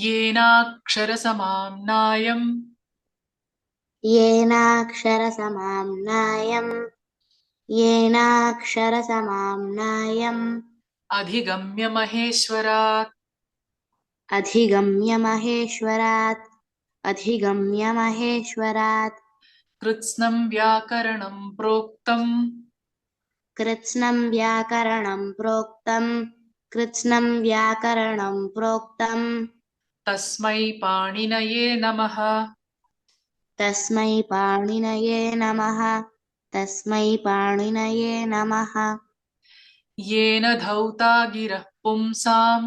येनाक्षरसमाम्नायम् येनाक्षरसमाम्नायम् अधिगम्य महेश्वरात् अधिगम्य महेश्वरात् कृत्स्नं व्याकरणं प्रोक्तम् कृत्स्नं व्याकरणं प्रोक्तम् तस्मै पाणिनये नमः। तस्मै पाणिनये नमः। येन धौता गिरः पुंसाम्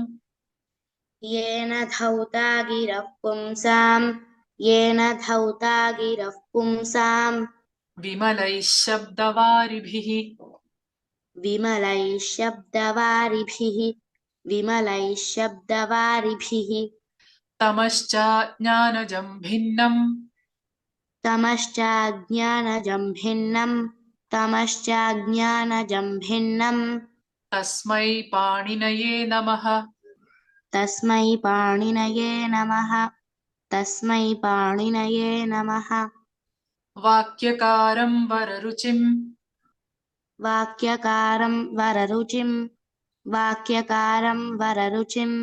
येन धौता गिरः पुंसाम् विमलैः शब्दवारिभिः विमलैः शब्दवारिभिः तमश्चाज्ञानजं भिन्नम् तमश्चाज्ञानजं भिन्नम् तस्मै पाणिनये नमः। तस्मै पाणिनये नमः। वाक्यकारं वररुचिम् वाक्यकारं वररुचिम्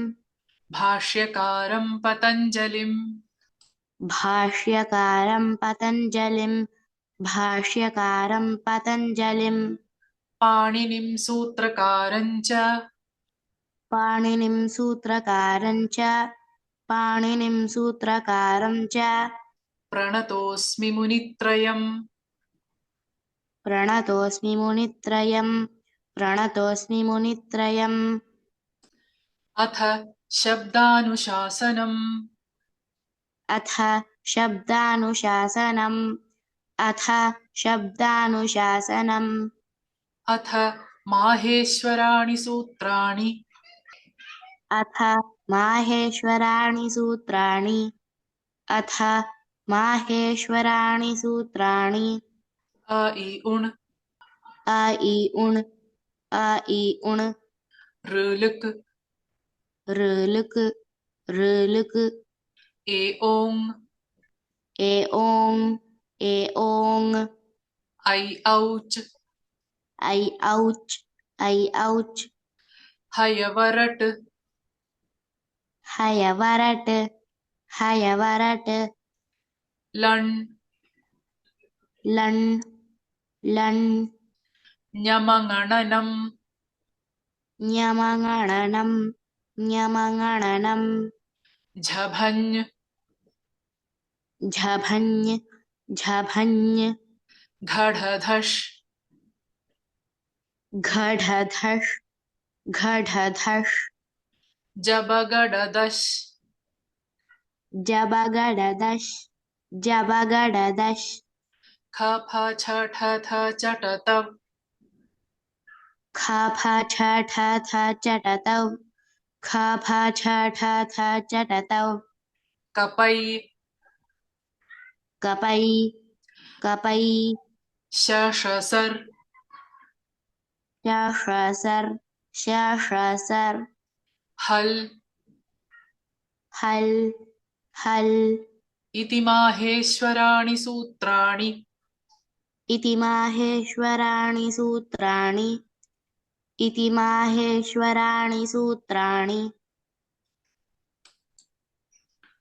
भाष्यकारं पतञ्जलिम् भाष्यकारं पतञ्जलिम् पाणिनिं सूत्रकारं च पाणिनिं सूत्रकारं च प्रणतोऽस्मि मुनित्रयम्। प्रणतोऽस्मि मुनित्रयम् अथ शब्दानुशासनम् अथ शब्दानुशासनम् अथ माहेश्वराणि सूत्राणि अथ माहेश्वराणि सूत्राणि अ इ उण् अ इ उण् ऋलृक् ऋलृक् ए ओङ् ए ओङ् ऐ औच् ऐ औच् हयवरट् हयवरट् लण् लण् ञमङणनम् ञमङणनम् झभञ् झभञ् घढधष् घढधष् जबगडदश् जबगडदश् खफ छठ थ चटतव खफ चटतौ कपै कपै शशसर् शशसर् हल् हल् इति माहेश्वराणि सूत्राणि इति माहेश्वराणि सूत्राणि